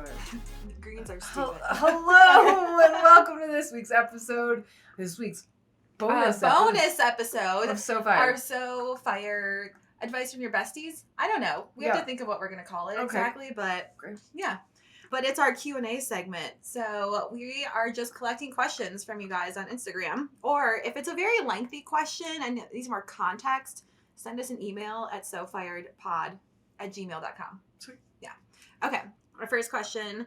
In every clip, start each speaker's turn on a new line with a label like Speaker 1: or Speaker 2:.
Speaker 1: ahead.
Speaker 2: Greens are stupid.
Speaker 1: Hello and welcome to this week's episode. This week's bonus
Speaker 2: episode
Speaker 1: of So Fire.
Speaker 2: Our So Fire advice from your besties. I don't know. We have to think of what we're going to call it exactly, but yeah. But it's our Q&A segment. So we are just collecting questions from you guys on Instagram. Or if it's a very lengthy question and needs more context, send us an email at sofiredpod@gmail.com.
Speaker 1: Sweet.
Speaker 2: Yeah. Okay. Our first question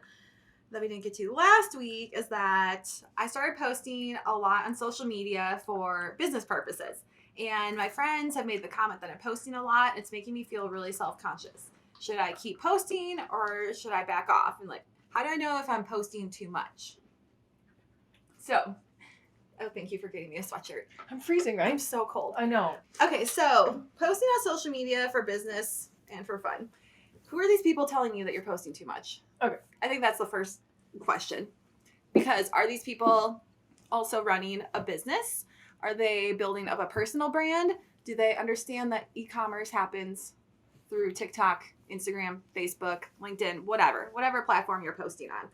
Speaker 2: that we didn't get to last week is that I started posting a lot on social media for business purposes. And my friends have made the comment that I'm posting a lot. It's making me feel really self-conscious. Should I keep posting or should I back off? And how do I know if I'm posting too much? So, thank you for getting me a sweatshirt.
Speaker 1: I'm freezing, right?
Speaker 2: I'm so cold.
Speaker 1: I know.
Speaker 2: Okay, so posting on social media for business and for fun. Who are these people telling you that you're posting too much?
Speaker 1: Okay.
Speaker 2: I think that's the first question. Because are these people also running a business? Are they building up a personal brand? Do they understand that e-commerce happens through TikTok, Instagram, Facebook, LinkedIn, whatever platform you're posting on?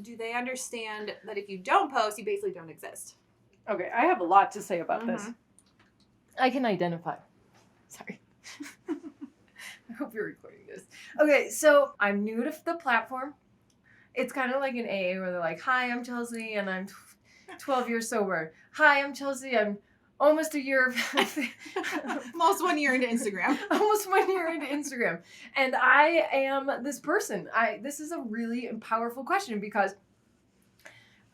Speaker 2: Do they understand that if you don't post, you basically don't exist?
Speaker 1: Okay, I have a lot to say about this. I can identify. Sorry. I hope you're recording this. Okay, so I'm new to the platform. It's kind of like an AA where they're like, hi, I'm Chelsea, and I'm 12 years sober. Hi, I'm Chelsea, I'm almost a year.
Speaker 2: Almost 1 year into Instagram.
Speaker 1: Almost 1 year into Instagram. And I am this person. This is a really powerful question because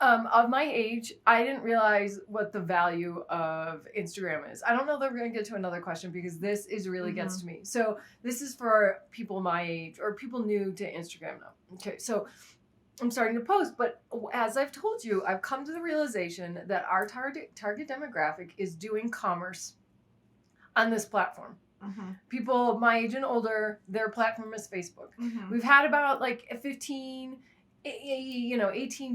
Speaker 1: of my age, I didn't realize what the value of Instagram is. I don't know that we're going to get to another question because this really gets to me. So this is for people my age or people new to Instagram now. Okay, so I'm starting to post, but as I've told you, I've come to the realization that our target demographic is doing commerce on this platform.
Speaker 2: Mm-hmm.
Speaker 1: People my age and older, their platform is Facebook.
Speaker 2: Mm-hmm.
Speaker 1: We've had about 18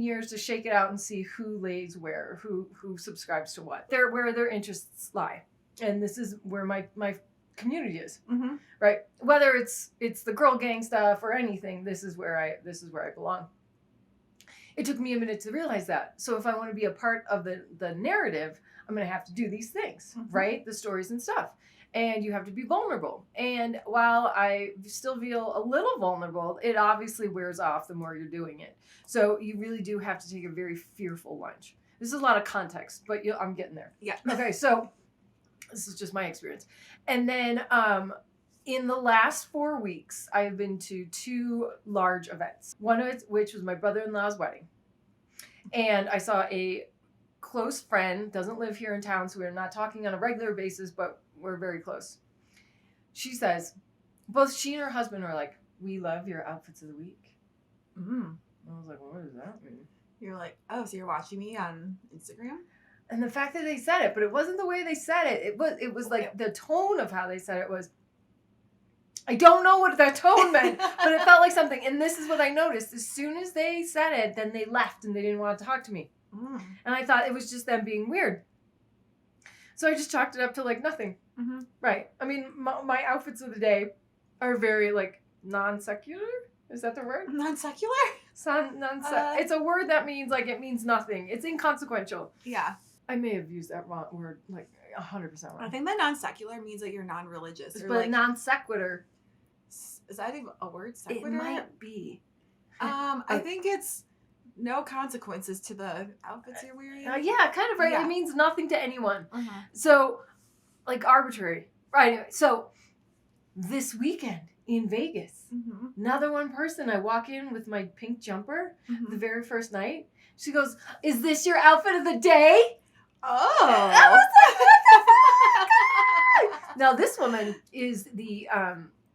Speaker 1: years to shake it out and see who lays where, who subscribes to what. Where their interests lie. And this is where my community is.
Speaker 2: Mm-hmm.
Speaker 1: Right? Whether it's the girl gang stuff or anything, this is where I belong. It took me a minute to realize that. So if I want to be a part of the narrative, I'm going to have to do these things, right? The stories and stuff. And you have to be vulnerable. And while I still feel a little vulnerable, it obviously wears off the more you're doing it. So you really do have to take a very fearful lunch. This is a lot of context, but I'm getting there.
Speaker 2: Yeah.
Speaker 1: Okay, so this is just my experience. And then in the last 4 weeks, I have been to 2 large events. One of which was my brother-in-law's wedding. And I saw a close friend, doesn't live here in town, so we're not talking on a regular basis, but we're very close. She says, both she and her husband are like, we love your outfits of the week.
Speaker 2: Mm.
Speaker 1: I was like, well, what does that mean?
Speaker 2: You're like, oh, so you're watching me on Instagram?
Speaker 1: And the fact that they said it, but it wasn't the way they said it. It was like the tone of how they said it was, I don't know what that tone meant, but it felt like something. And this is what I noticed. As soon as they said it, then they left and they didn't want to talk to me.
Speaker 2: Mm.
Speaker 1: And I thought it was just them being weird. So I just chalked it up to nothing.
Speaker 2: Mm-hmm.
Speaker 1: Right. I mean, my outfits of the day are very non-secular. Is that the word?
Speaker 2: Non-secular?
Speaker 1: It's a word that means it means nothing. It's inconsequential.
Speaker 2: Yeah.
Speaker 1: I may have used that wrong word 100% wrong.
Speaker 2: I think that non-secular means that you're non-religious.
Speaker 1: But non sequitur.
Speaker 2: Is that even a word? Sequitur?
Speaker 1: It might be.
Speaker 2: I think it's no consequences to the outfits you're wearing.
Speaker 1: Yeah, kind of right.
Speaker 2: Yeah.
Speaker 1: It means nothing to anyone.
Speaker 2: Uh-huh.
Speaker 1: So, arbitrary. Right. Anyway, so this weekend in Vegas, another one person, I walk in with my pink jumper the very first night. She goes, is this your outfit of the day?
Speaker 2: Oh.
Speaker 1: I was like, what the fuck? Now, this woman is the,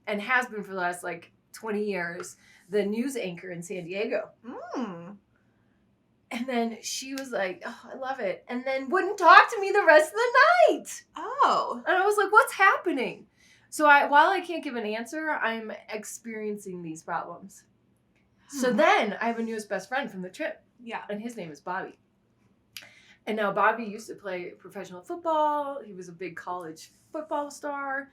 Speaker 1: and has been for the last 20 years, the news anchor in San Diego.
Speaker 2: Mm.
Speaker 1: And then she was like, oh, I love it. And then wouldn't talk to me the rest of the night.
Speaker 2: Oh.
Speaker 1: And I was like, what's happening? So while I can't give an answer, I'm experiencing these problems. So then I have a newest best friend from the trip.
Speaker 2: Yeah.
Speaker 1: And his name is Bobby. And now Bobby used to play professional football. He was a big college football star.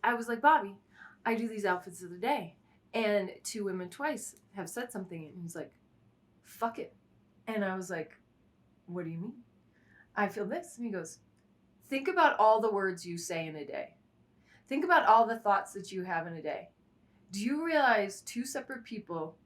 Speaker 1: I was like, Bobby, I do these outfits of the day. And 2 women twice have said something, and he's like, fuck it. And I was like, what do you mean? I feel this. And he goes, think about all the words you say in a day. Think about all the thoughts that you have in a day. Do you realize 2 separate people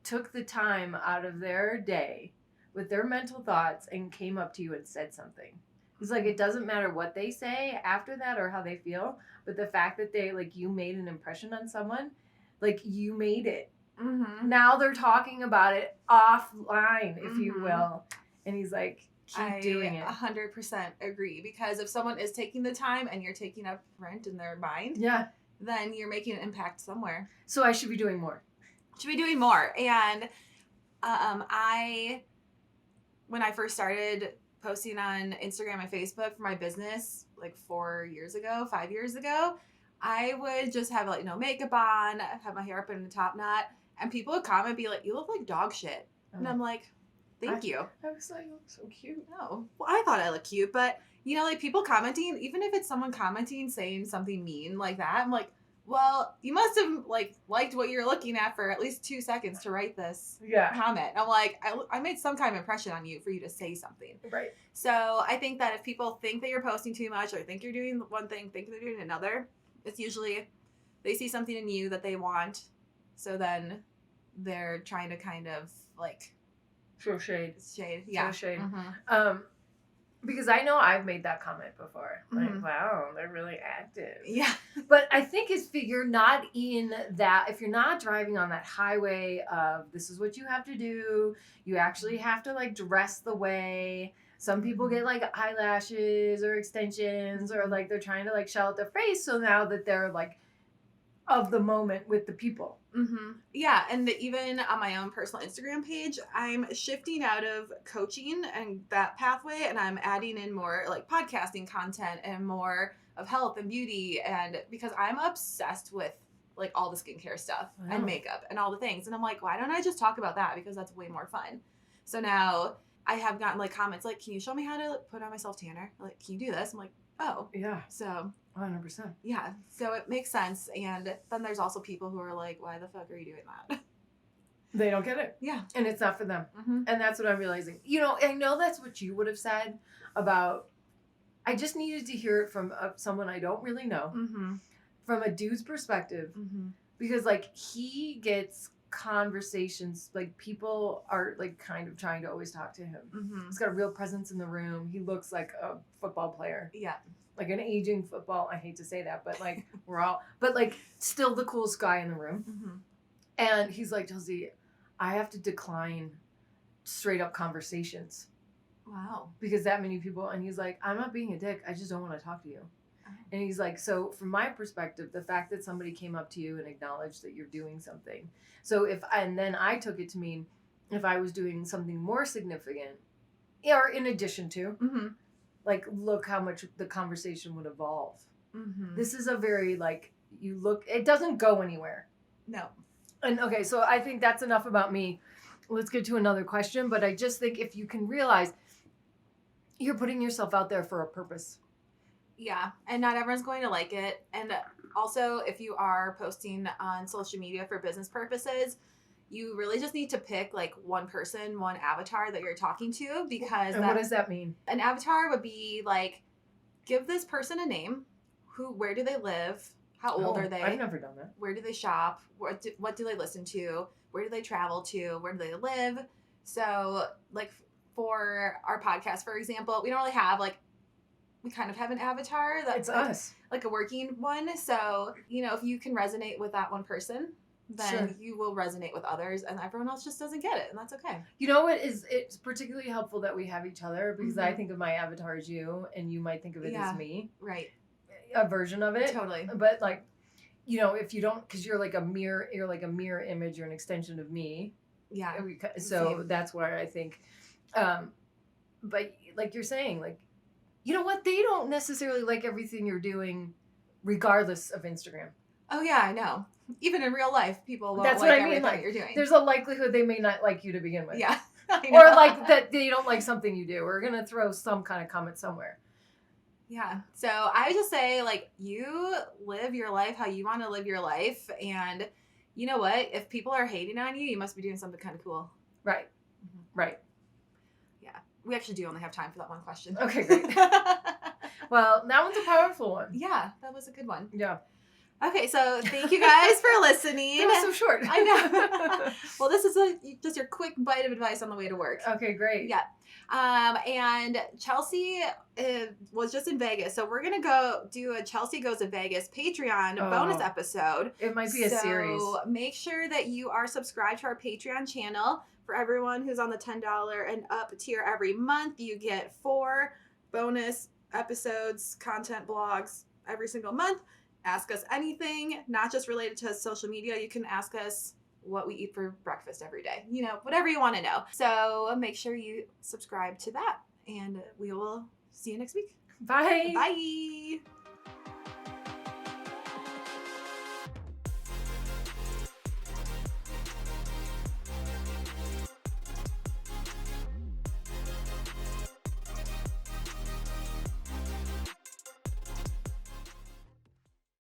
Speaker 1: took the time out of their day with their mental thoughts and came up to you and said something? It's like, it doesn't matter what they say after that or how they feel, but the fact that they, like, you made an impression on someone, like, you made it.
Speaker 2: Mm-hmm.
Speaker 1: Now they're talking about it offline, if you will. And he's like, keep doing it.
Speaker 2: 100% agree, because if someone is taking the time and you're taking up rent in their mind,
Speaker 1: yeah,
Speaker 2: then you're making an impact somewhere.
Speaker 1: So I should be doing more.
Speaker 2: And when I first started posting on Instagram and Facebook for my business, like 5 years ago, I would just have, like, no makeup on, have my hair up in a top knot, and people would comment and be like, you look like dog shit. And I'm like, thank you.
Speaker 1: I was like, you look so cute.
Speaker 2: No. Well, I thought I looked cute, but, you know, like, people commenting, even if it's someone commenting saying something mean like that, I'm like, well, you must have, like, liked what you're looking at for at least 2 seconds to write this comment. I'm like, I made some kind of impression on you for you to say something.
Speaker 1: Right.
Speaker 2: So I think that if people think that you're posting too much, or think you're doing one thing, think they're doing another, it's usually they see something in you that they want. So then they're trying to kind of, like,
Speaker 1: throw shade.
Speaker 2: Yeah.
Speaker 1: Throw shade.
Speaker 2: Mm-hmm.
Speaker 1: Because I know I've made that comment before. Like,
Speaker 2: Mm-hmm.
Speaker 1: wow, they're really active.
Speaker 2: Yeah.
Speaker 1: But I think if you're not if you're not driving on that highway of this is what you have to do, you actually have to, like, dress the way. Some people get, like, eyelashes or extensions, or, like, they're trying to, like, shell out their face. So now that they're, like, of the moment with the people.
Speaker 2: Mm-hmm. Yeah, and even on my own personal Instagram page, I'm shifting out of coaching and that pathway, and I'm adding in more, like, podcasting content and more of health and beauty, and because I'm obsessed with, like, all the skincare stuff and makeup and all the things, and I'm like, why don't I just talk about that, because that's way more fun. So now I have gotten, like, comments like, can you show me how to put on my self tanner? Like, can you do this? I'm like, oh
Speaker 1: yeah.
Speaker 2: So
Speaker 1: 100%.
Speaker 2: Yeah, so it makes sense. And then there's also people who are like, why the fuck are you doing that?
Speaker 1: They don't get it.
Speaker 2: Yeah.
Speaker 1: And it's not for them.
Speaker 2: Mm-hmm.
Speaker 1: And that's what I'm realizing. You know, I know that's what you would have said about, I just needed to hear it from someone I don't really know, from a dude's perspective, because, like, he gets conversations, like, people are, like, kind of trying to always talk to him. He's got a real presence in the room. He looks like a football player.
Speaker 2: Yeah.
Speaker 1: Like an aging football. I hate to say that, but, like, but, like, still the coolest guy in the room. And he's like, Chelsea, I have to decline straight up conversations.
Speaker 2: Wow.
Speaker 1: Because that many people, and he's like, I'm not being a dick. I just don't want to talk to you. And he's like, so from my perspective, the fact that somebody came up to you and acknowledged that you're doing something. So and then I took it to mean if I was doing something more significant, or in addition to, like, look how much the conversation would evolve. This is a very, like, it doesn't go anywhere.
Speaker 2: No.
Speaker 1: And okay, so I think that's enough about me. Let's get to another question. But I just think if you can realize you're putting yourself out there for a purpose.
Speaker 2: Yeah, and not everyone's going to like it. And also, if you are posting on social media for business purposes, you really just need to pick, like, one person, one avatar that you're talking to, because
Speaker 1: And what does that mean?
Speaker 2: An avatar would be like, give this person a name. Where do they live? How old are they?
Speaker 1: I've never done that.
Speaker 2: Where do they shop? What do they listen to? Where do they travel to? Where do they live? So, like, for our podcast, for example, we don't really have, like, we kind of have an avatar that's
Speaker 1: it's us,
Speaker 2: like a working one. So, you know, if you can resonate with that one person, then you will resonate with others, and everyone else just doesn't get it, and that's okay.
Speaker 1: You know what it's particularly helpful that we have each other, because I think of my avatar as you, and you might think of it as me.
Speaker 2: Right.
Speaker 1: A version of it.
Speaker 2: Totally.
Speaker 1: But, like, you know, if you don't, because you're like a mirror image, you're an extension of me.
Speaker 2: Yeah.
Speaker 1: So
Speaker 2: Same.
Speaker 1: that's where I think, but like you're saying, like, you know what? They don't necessarily like everything you're doing, regardless of Instagram.
Speaker 2: Oh yeah, I know. Even in real life, people won't
Speaker 1: That's
Speaker 2: like
Speaker 1: what I mean.
Speaker 2: everything
Speaker 1: Like,
Speaker 2: you're doing.
Speaker 1: There's a likelihood they may not like you to begin with.
Speaker 2: Yeah.
Speaker 1: Or, like, that they don't like something you do. We're gonna throw some kind of comment somewhere.
Speaker 2: Yeah. So I just say, like, you live your life how you want to live your life, and you know what? If people are hating on you, you must be doing something kind of cool.
Speaker 1: Right. Right.
Speaker 2: Yeah. We actually do only have time for that one question.
Speaker 1: Okay, great. Well, that one's a powerful one.
Speaker 2: Yeah, that was a good one.
Speaker 1: Yeah.
Speaker 2: Okay, so thank you guys for listening.
Speaker 1: That was so short.
Speaker 2: I know. Well, this is just your quick bite of advice on the way to work.
Speaker 1: Okay, great.
Speaker 2: Yeah. And Chelsea was just in Vegas. So we're going to go do a Chelsea Goes to Vegas Patreon bonus episode.
Speaker 1: It might be a series.
Speaker 2: So make sure that you are subscribed to our Patreon channel. For everyone who's on the $10 and up tier every month, you get 4 bonus episodes, content blogs every single month. Ask us anything, not just related to social media. You can ask us what we eat for breakfast every day. You know, whatever you want to know. So make sure you subscribe to that. And we will see you next week.
Speaker 1: Bye.
Speaker 2: Bye.